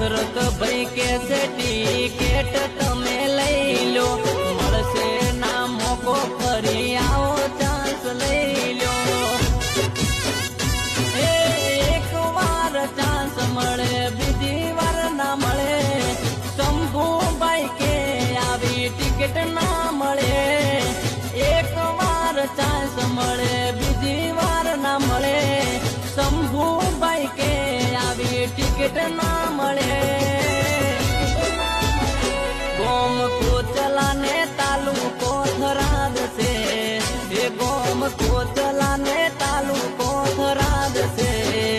ભગરત ભાઈ કે છે ટિકિટ તમે લઈ લો, મળશે ના મોકો ફરી આવો ચાન્સ લઈ લો. એક વાર ચાન્સ મળે બીજી વાર ના મળે, શંભુભાઈ કે આવી ટિકિટ ના મળે. એક વાર ચાન્સ મળે બીજી વાર ના મળે, શંભુભાઈ કે આવી ટિકિટ ના મળે.